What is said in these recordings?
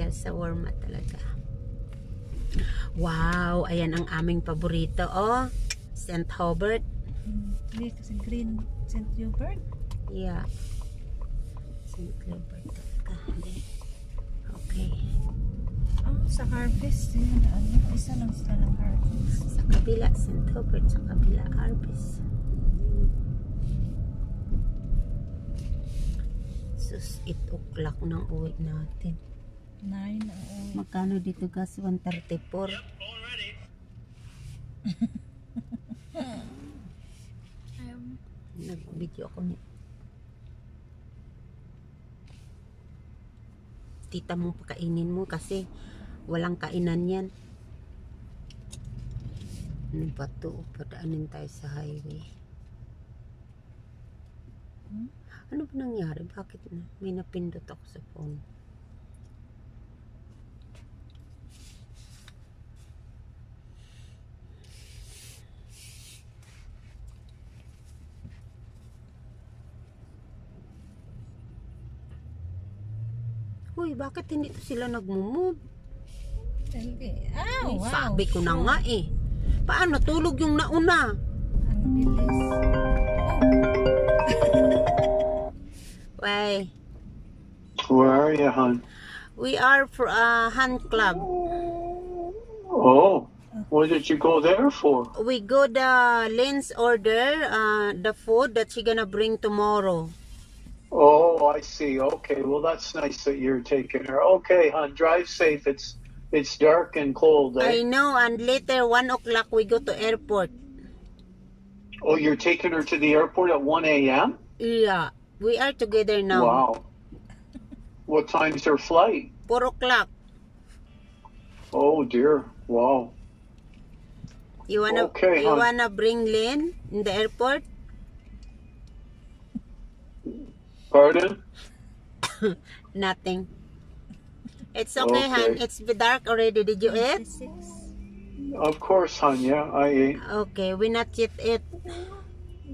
dahil sa warma talaga. Wow, ayan ang aming paborito, oh. St. Hubert. Hindi kasi green St. Hubert. Yeah. St. Hubert. Okay. Oh, sa harvest. Isa lang sila ng harvest. Sa kabila, St. Hubert. Sa kabila, harvest. Sus, 8 o'clock nang uwi natin. 9 ang uwi. Magkano dito gas? 134. Nag-video ako ni tita mong pakainin mo kasi walang kainan yan. Ano ba ito? Padaanin tayo sa highway. Ano ba nangyari? Bakit na? May napindot ako sa phone. Uy, bakit hindi to sila nagmumove? Hindi. Ah, Ay, wow. sabi ko na nga eh. Paano? Tulog yung nauna. Ang bilis. Why? Where are you, hon? We are for a hunt club. Oh, what did you go there for? We go the Lynn's order, the food that she gonna bring tomorrow. Oh, I see. Okay, well, that's nice that you're taking her. Okay, hon, drive safe. It's dark and cold. I Eh? know, and later 1 o'clock we go to airport. Oh, you're taking her to the airport at 1 a.m.? Yeah, we are together now. Wow. What time's her flight? 4 o'clock. Oh, dear. Wow. You Okay, hon. wanna bring Lynn in the airport? Pardon? Nothing. It's okay, Okay. hon. It's dark already. Did you eat? 26. Of course, hon. Yeah, I ate. Okay, we not yet eat.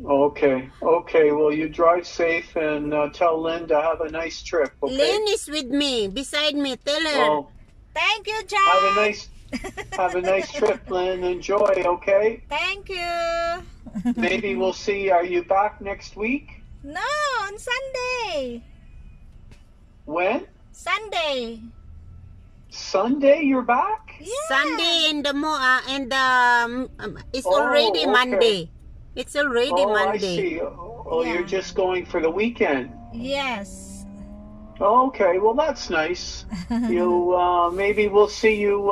Okay. Okay, well, you drive safe and tell Lynn to have a nice trip, okay? Lynn is with me, beside me. Tell her. Oh, Thank you, have a Jack. have a nice trip, Lynn. Enjoy, okay? Thank you. Maybe we'll see. Are you back next week? No, on Sunday. When? Sunday. Sunday you're back? Yeah. Sunday in the it's Oh, already okay. Monday. It's already Oh, I Monday. see. Oh, Yeah. you're just going for the weekend. Yes. Okay, well that's nice. You maybe we'll see you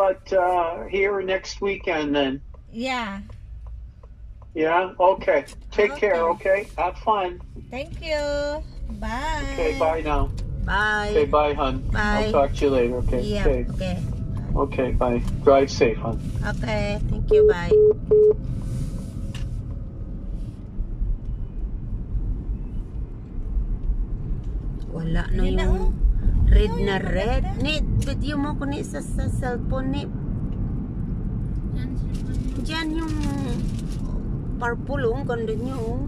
here next weekend then. Yeah. Yeah. Okay. Take care. Okay. Have fun. Thank you. Bye. Okay. Bye now. Okay. Bye. Bye, hon. Bye. I'll talk to you later. Okay. Yeah, Okay. okay. Okay. Bye. Drive safe, hon. Okay, thank you, bye. Wala na Yun na, yung oh. red Oh, na yung red. maganda. Ni, video mo ko ni sa cellphone ni. Diyan yung purple oh, ganda niyo oh.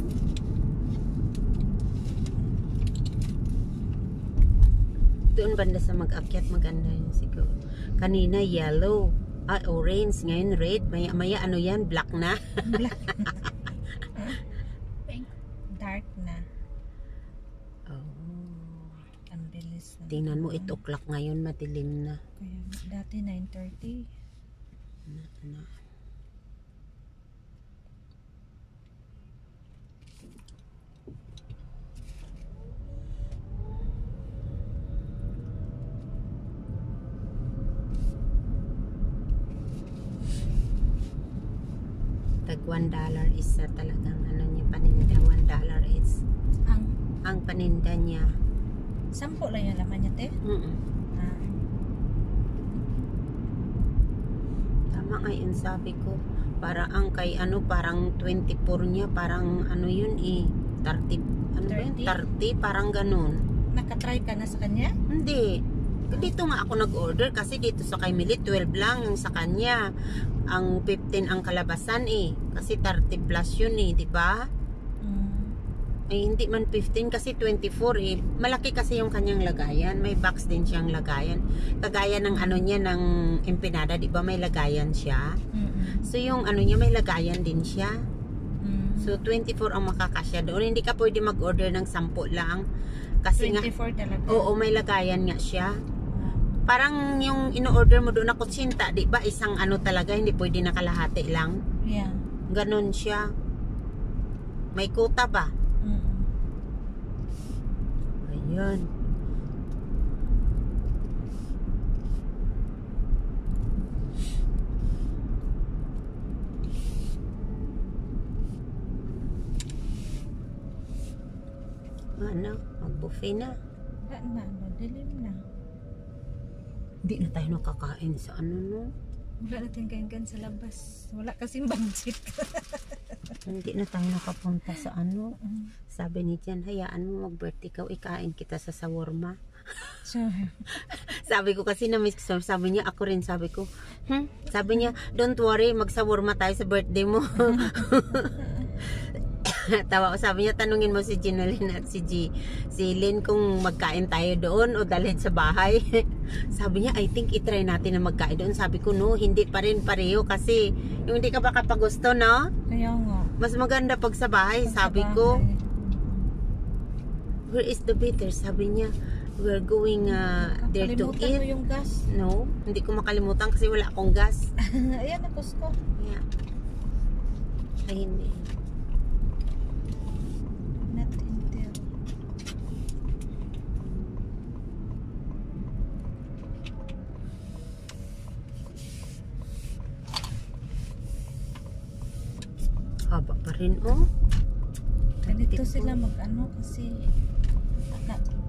Doon banda sa mag-akyat maganda yun siguro. Kanina yellow, orange, ngayon red. Maya ano yan, black na. Pink. Dark na. Oh. Ang bilis na. Tingnan mo, 8 o'clock ngayon, madilim na. Kaya dati 9:30. Ano. Tag $1 isa talagang ano niya paninda. $1 is ang paninda niya. 10 lang yung laman niya, te. Ah. Tama nga yun sabi ko. Para ang kay ano, parang 24 niya, parang ano yun eh. 30, ano ba yun? 30, parang ganun. Nakatry ka na sa kanya? Hindi. Dito nga ako nag-order kasi dito sa kay Mili 12 lang yung sa kanya. Ang 15 ang kalabasan eh. Kasi 30 plus yun eh, di ba? Ay, hindi man 15 kasi 24 eh. Malaki kasi yung kanyang lagayan. May box din siyang lagayan. Kagaya ng ano niya, ng empanada, di ba may lagayan siya? So yung ano niya, may lagayan din siya. So 24 ang makakasya doon. Hindi ka pwede mag-order ng 10 lang. Kasi 24 talaga. oo, may lagayan nga siya. Parang yung ino-order mo doon na kutsinta, di ba? Isang ano talaga, hindi pwede nakalahati lang. Yeah. Ganon siya. May kuta ba? Ayan. Ano? Mag-buffet na. Wala na, madilim na. Hindi na tayo nakakain sa ano, no? Wala natin kain sa labas. Wala kasing budget. Hindi na tayo nakapunta sa ano. Sabi ni Jan, hayaan mo mag-birthday ka, ikain kita sa shawarma. Sure. Sabi ko kasi na-miss ko, sabi niya, ako rin sabi ko, sabi niya, don't worry, mag-shawarma tayo sa birthday mo. Tawa ko, sabi niya, tanungin mo si Ginalyn at si Lynn kung magkain tayo doon o dalhin sa bahay. Sabi niya, I think itry natin na magkain doon. Sabi ko, no, hindi pa rin pareho kasi yung hindi ka ba kapagusto, no? Kaya nga. Mas maganda pag sa bahay, sabi ko. Where is the bitter? Sabi niya, we're going there to Kalimutan mo eat. yung gas. No, hindi ko makalimutan kasi wala akong gas. Ayan, napos ko. Yeah. Ay, hindi. Not until. Haba pa rin, oh. Ganito sila mag-ano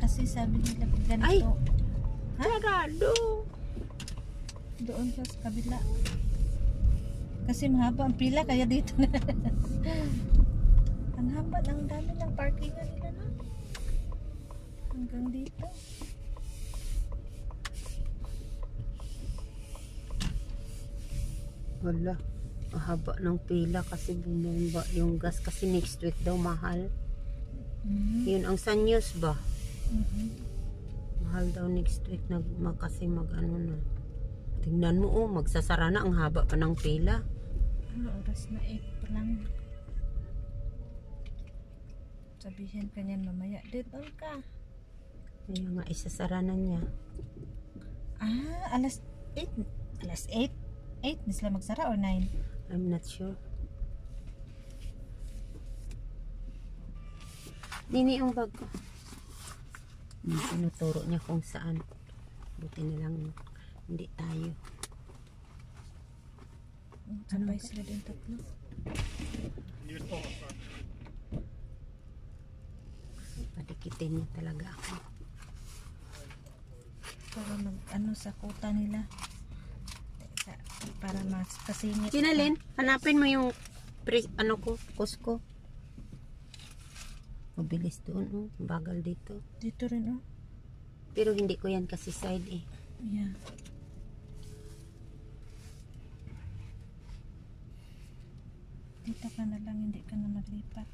kasi sabi nila pag ganito. Ay! Ha? Sarado! Doon sa kabila. Kasi mahaba ang pila kaya dito na. Ang haba, ang dami ng parking nila na. Hanggang dito. Wala. Ang haba ng pila kasi bumomba yung gas kasi next week daw mahal. Yun ang sa news ba? Mahal daw next week kasi mag-ano na. Tingnan mo, oh, magsasara na, ang haba pa ng pila. Ano oras na 8 pa lang. Sabihin ka niyan mamaya, dito ka. Kaya nga, isasara na niya. Alas 8. Alas 8? 8 na sila magsara or 9? I'm not sure. Nini yung bag ko. Tinuturo niya kung saan. Buti na lang hindi tayo. Sabay sila din tatlo. Padikitin niya talaga ako. Para mag sa kuta nila. Para mas kasingit. Ginalyn, hanapin mo yung Costco. Mabilis doon, oh. Bagal dito. Dito rin, oh. Pero hindi ko yan kasi side eh. Yeah. Dito ka na lang, hindi ka na maglipat.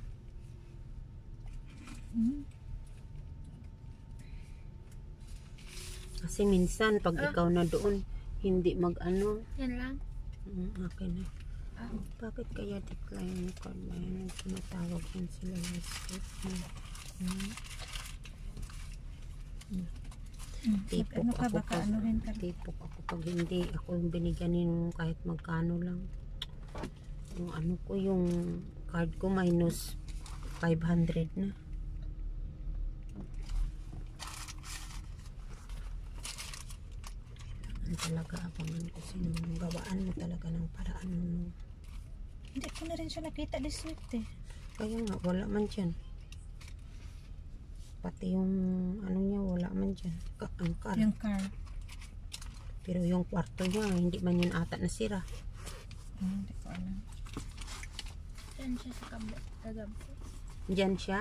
Kasi minsan, pag ikaw na doon, hindi mag-ano. Yan lang. Okay na. Bakit kaya decline yung card na yun? Tumatawag yan sila last week. Tipok Ano ka ako baka ano rin ka? tipok ako pag hindi ako yung binigyan nung kahit magkano lang. Yung ano ko, yung card ko minus 500 na. Talaga abangan ko sino gawaan mo talaga ng paraan mo. Hindi ko na rin siya nakita this week eh. Kaya nga wala man dyan, pati yung ano niya wala man dyan, ang car. Yung car. Pero yung kwarto niya hindi man yun ata nasira. Hindi ko alam. Diyan siya sa kagabi. Dyan siya.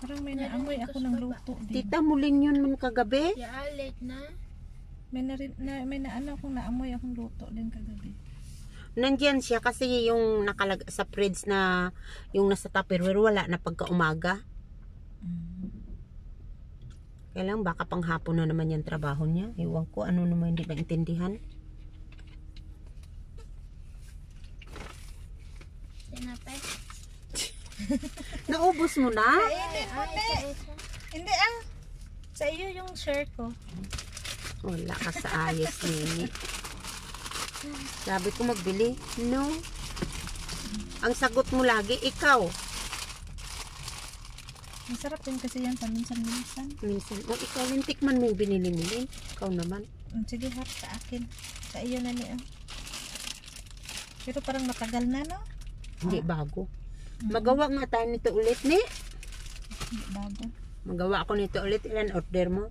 Parang may naamoy ako ng luto din. Tita mulin yun man kagabi. Yeah, late na. May naano akong naamoy akong luto din kagabi. Nandyan siya kasi yung nakalag sa fridge na yung nasa Tupperware wala na pagka umaga. Kaya lang baka panghapon na naman yung trabaho niya. Ewan ko ano naman hindi naintindihan. Tinapay. Naubos mo na? Kainin mo, ne. Hindi sa iyo yung share ko. Wala ka sa ayos, Nini. Sabi ko magbili. No. Ang sagot mo lagi, ikaw. Masarap din kasi yan paminsan-minsan. Minsan, ikaw rin tikman mo yung binili mo. Ikaw naman. Sige, harap sa akin. Sa iyo na niya. Pero parang matagal na, no? Hindi bago. Magawa nga tayo nito ulit, ni. Bago. Magawa ako nito ulit. Ilan order mo?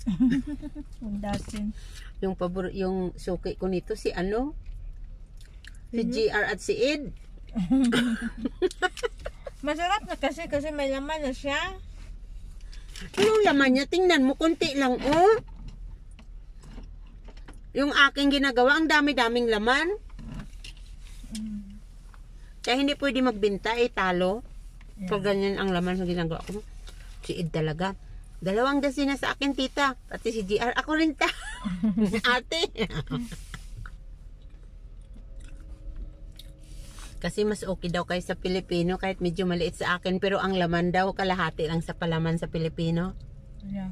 1 dozen. Yung suki ko nito, si ano? Si GR at si Ed. Masarap na kasi may laman na siya. Yung laman niya, tingnan mo, konti lang, oh. Yung aking ginagawa, ang dami-daming laman. Kaya hindi pwede magbenta, talo. Pag ganyan ang laman sa ginagawa ko. Si Ed talaga. 2 dozen na sa akin, tita. Pati si GR, ako rin ta. Ate. Kasi mas okay daw kayo sa Pilipino kahit medyo maliit sa akin. Pero ang laman daw, kalahati lang sa palaman sa Pilipino. Yeah.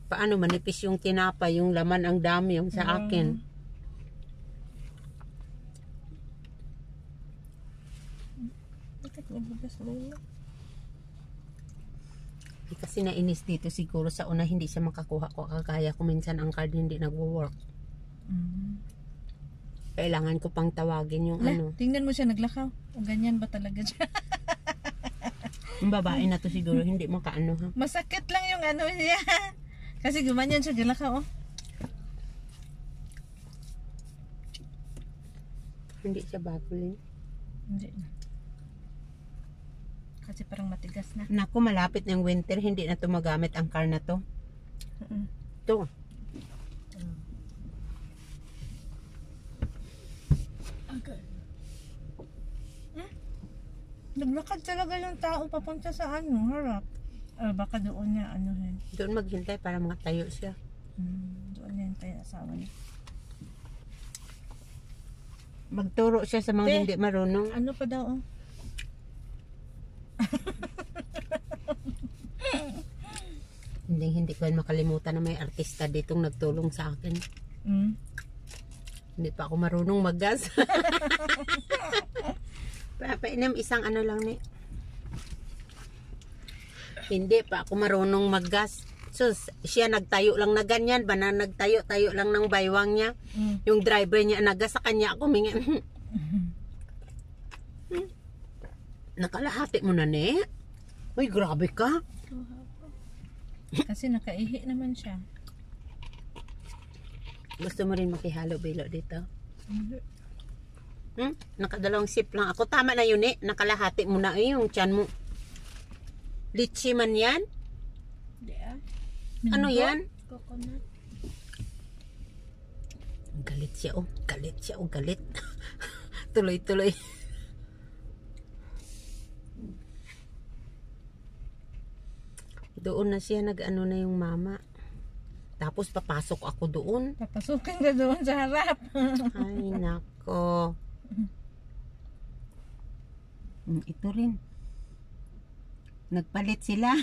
Paano manipis yung tinapay, yung laman ang dami yung sa akin. Bakit nabugas mo yun? Kasi nainis dito siguro sa una hindi siya makakuha ko. Kagaya ko minsan ang card hindi nagwo-work. Kailangan ko pang tawagin yung ano. Tingnan mo siya naglakaw. O ganyan ba talaga siya? Yung babae na to siguro hindi makaano ha. Masakit lang yung ano niya. Kasi gumanyan siya naglakaw. Oh. Hindi siya bagulin. Hindi na. Kasi parang matigas na. Naku, malapit na yung winter. Hindi na to magamit ang car na to. Ito. Naglakad talaga yung tao papunta sa ano, harap. Baka doon niya ano yun. Doon maghintay para mga tayo siya. Doon niya yung tayo asawa niya. Magturo siya sa mga Te. hindi marunong. Ano pa daw? Hindi ko makalimutan na may artista ditong nagtulong sa akin. Hindi pa ako marunong maggas. Painom isang ano lang ni. Hindi pa ako marunong maggas. So siya nagtayo lang na ganyan, nagtayo lang ng baywang niya. Yung driver niya nagas sa kanya ako mingi. Nakalahati mo na ni. Uy, grabe ka. Kasi nakaihi naman siya. Gusto mo rin makihalo bilo dito? Nakadalawang sip lang ako. Tama na yun eh. Nakalahati mo na yung tiyan mo. Litchi man yan? Hindi Ano yan? Coconut. Galit siya oh. Galit siya oh. Galit. Tuloy-tuloy. Doon na siya nag-ano na yung mama. Tapos papasok ako doon. Papasukin ka doon sa harap. Ay nako. Ito rin. Nagpalit sila.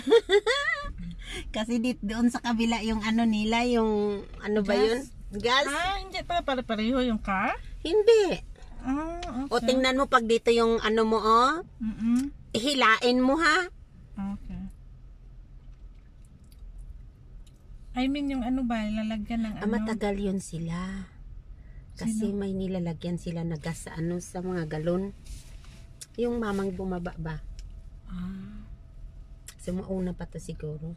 Kasi doon sa kabila yung ano nila, yung ano ba yun? Gas? Hindi pala pareho yung car? Hindi. Okay. O tingnan mo pag dito yung ano mo oh. Hilain mo ha. Okay. I mean yung ano ba, lalagyan ng ano? Matagal yun sila. Kasi may nilalagyan sila na gas sa ano, sa mga galon. Yung mamang bumaba ba? So mauna pa to siguro.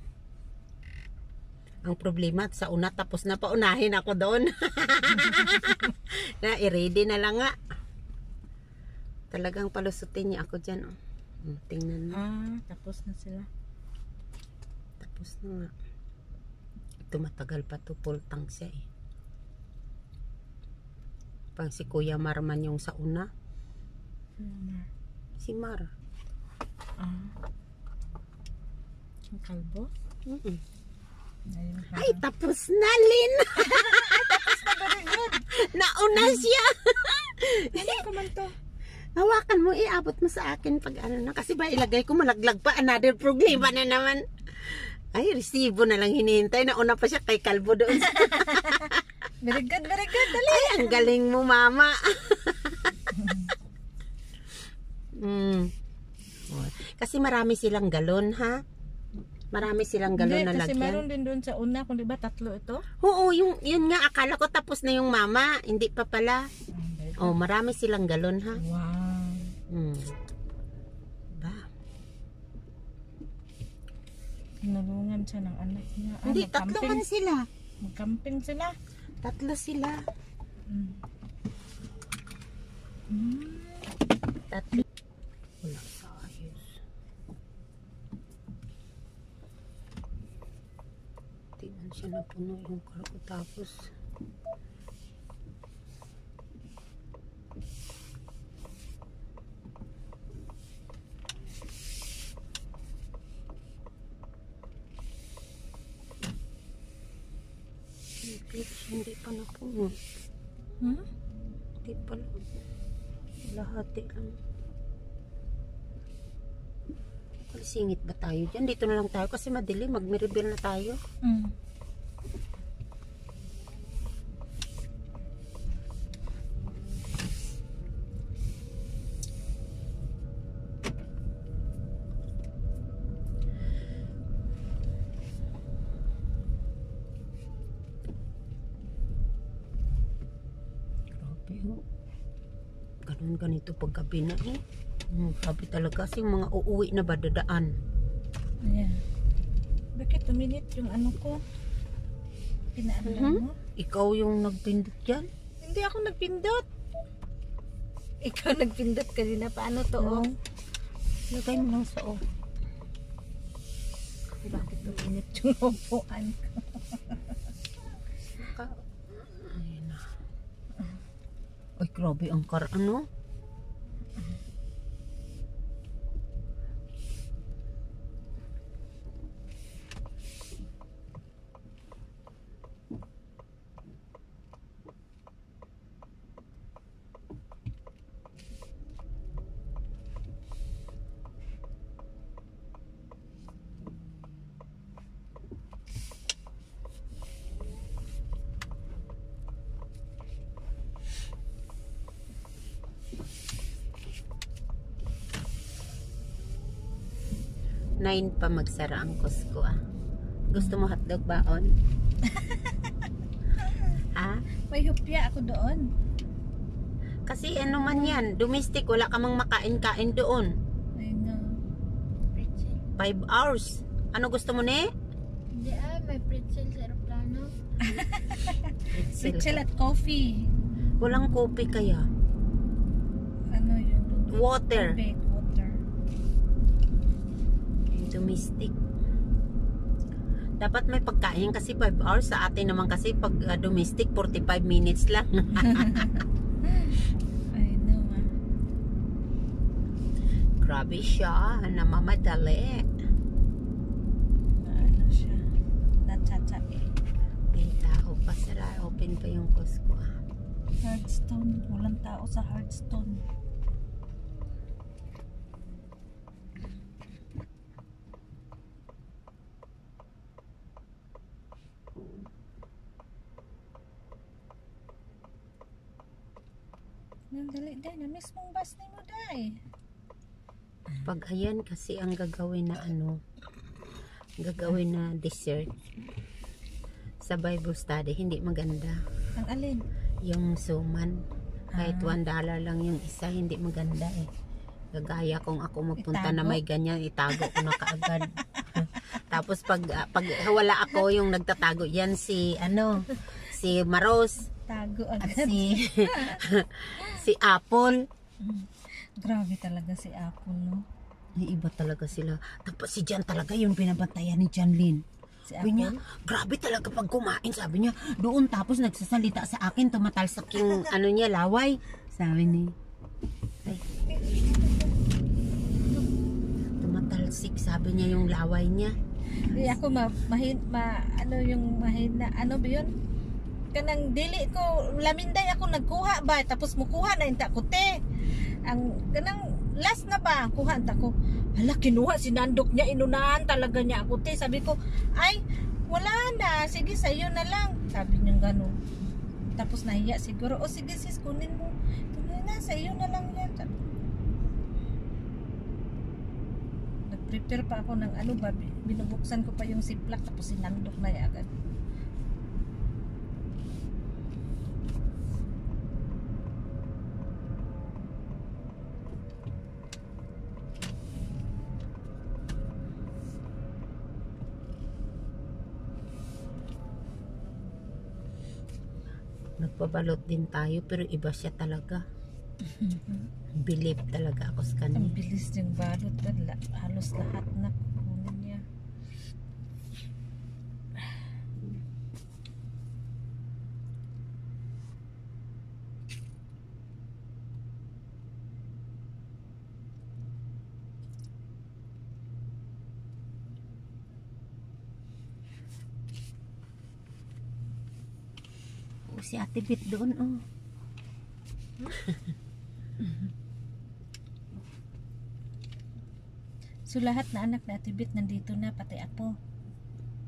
Ang problema sa una tapos na paunahin ako doon. Na i-ready na lang nga. Talagang palusutin niya ako dyan. Oh. Tingnan mo. Tapos na sila. Tapos na nga. Ito matagal pa to, full tank siya eh. Pang si Kuya Mar man yung sa una. Si Mar. Yung kalbo? Mm-mm. Ayun, Ay, tapos na, Lin! Nauna siya! Hindi ko man to. Hawakan mo, iabot mo sa akin pag ano na. Kasi ba ilagay ko malaglag pa. Another problema na naman. Ay, resibo na lang hinihintay. Nauna pa siya kay Kalbo doon. Very good, very good. Dali. Ay, ang galing mo, mama. Kasi marami silang galon, ha? Marami silang galon Hindi, na kasi lagyan. meron din doon sa una. Kung di ba 3 ito? Oo, yun nga. Akala ko tapos na yung mama. Hindi pa pala. Oh, marami silang galon, ha? Wow. Ba? Tinulungan siya ng anak niya. Hindi, tatlohan sila. Mag-camping sila. Tatlo sila. Tatlo. Wala sa ayos. Tingnan siya na puno yung kargo tapos. Hindi pa na puno. Hindi pa lang. Lahati lang. Singit ba tayo dyan? Dito na lang tayo kasi madilim. Mag-reveal na tayo. Ganun ganito paggabi na eh. Sabi talaga kasi yung mga uuwi na ba dadaan. Ayan. Bakit tuminit yung ano ko? Pinaalam mo? Ikaw yung nagpindot dyan? Hindi ako nagpindot. Ikaw nagpindot kanina. Paano to? Oo. Lagay mo lang sa o. Bakit tuminit yung upuan ko? Ayun na. Ay, grabe ang ano? Nine pa magsara ang Costco ah. Gusto mo hotdog baon? Ha? May hupya ako doon. Kasi ano man yan, domestic, wala ka mang makain-kain doon. I know. Pretzel. 5 hours. Ano gusto mo ne? Hindi may pretzel sa aeroplano. Pretzel at coffee. Walang kopi kaya. Ano yun? Water. Tubig, water. Domestic. Dapat may pagkain kasi 5 hours. Sa atin naman kasi pag domestic 45 minutes lang. I know ah. Grabe siya. Namamadali. Ano siya? Natsatsa eh. May tao pa. Sara. Open pa yung Costco ah. Hardstone. Walang tao sa Hardstone. Nandali day. Na-miss mong bus ni mo day. Pag ayan kasi ang gagawin na ano, gagawin na dessert sa Bible study, hindi maganda. Ang alin? Yung suman, kahit $1 lang yung isa, hindi maganda eh. Gagaya kung ako magpunta na may ganyan, itago ko na kaagad. Tapos pag wala ako, yung nagtatago yan si Maros Tago at agad. si Apple. Grabe talaga si Apple, no? Ay, iba talaga sila. Tapos si Jan talaga yung binabantayan ni Janlyn. Si Sabi niya, Apple. grabe talaga pag kumain. Sabi niya, doon tapos nagsasalita sa akin, tumatalsak yung ano niya, laway. Sabi niya. Ay. Tumatalsik, sabi niya yung laway niya. Di ako ano yung mahina, ano ba yun? Kanang dili ko, laminday ako nagkuha ba, tapos mukuha na inta ko te. Ang kanang last na ba, kuha inta ko. Hala, kinuha, sinandok niya, inunahan talaga niya ako te. Sabi ko, ay, wala na, sige sa'yo na lang. Sabi niya gano'n. Tapos nahiya siguro, o sige sis, kunin mo. Tuloy na, sa'yo na lang yan. Nag-prepare pa ako ng ano ba, binubuksan ko pa yung siplak, tapos sinandok na yan agad. Nagpabalot din tayo, pero iba siya talaga. Believe talaga ako sa kanya. Ang bilis yung balot, halos lahat na kukunin niya. Oh, si Ate Bit doon, oh. So lahat na anak na Tibit nandito na, pati apo.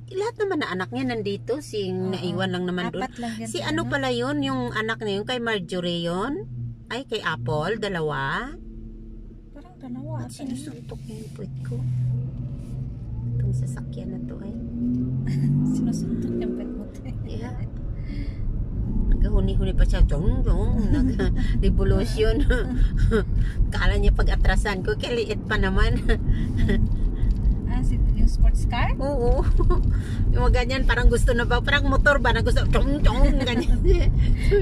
Lahat naman na anak niya nandito. Si naiwan lang naman doon. Apat lang yan Si sa ano anak. pala yun, yung anak na yun, kay Marjorie yun? Ay, kay Apple, dalawa. Parang dalawa. At sinusuntok niya yung puwet ko. Itong sasakyan na to ay. Sinusuntok yung pet mo. Yeah. Nagahuni-huni pa siya. Nag-revolution. Kala niya pag atrasan ko, kaliit pa naman. Yung sports car? Oo. Yung mga ganyan, parang gusto na ba? Parang motor ba na gusto? Chong-chong, ganyan.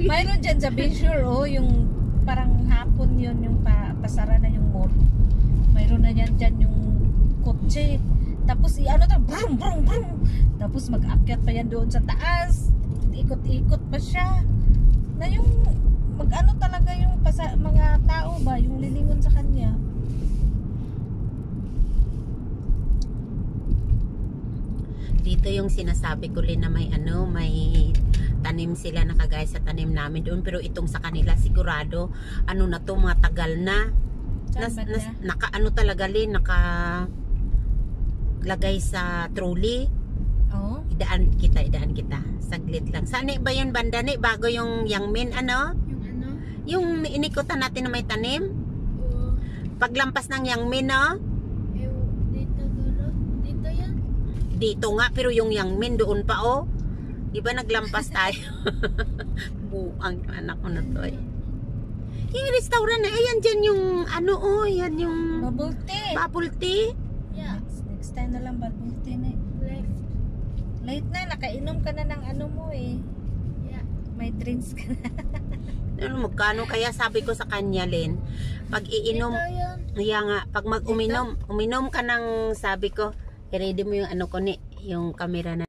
Mayroon dyan sa Bayshore, yung parang hapon yun, yung pasara na yung mall. Mayroon na yan dyan yung kotse. Tapos ano to, brum brum brum. Tapos mag-akyat pa yan doon sa taas. Ikot-ikot pa siya. Na yung mag-ano talaga yung mga tao ba, yung lilingon sa kanya. Dito yung sinasabi ko rin na may tanim sila na kagaya sa tanim namin doon, pero itong sa kanila sigurado na to, mga tagal na. Naka talaga rin, naka lagay sa trolley. Oh. Idaan kita. Saglit lang. Saan ba yan banda ni? Bago yung Yangmin, Yung ano? Yung inikutan natin na may tanim? Oo. Paglampas ng Yangmin, no? Dito dulo. Dito yan. Dito nga, pero yung Yangmin doon pa, oh. Di ba naglampas tayo? Buang yung anak ko na to, eh. Yung restaurant na, ayan dyan yung, yan yung Bubble tea. bubble tea. Yeah. Next time na lang bubble tea na. Left. Late na, nakainom ka na ng ano mo eh. Yeah. May drinks ka na. Magkano kaya sabi ko sa kanya, Len, pag iinom, Dito yan. kaya nga, pag uminom ka ng, sabi ko, i-ready mo yung yung camera na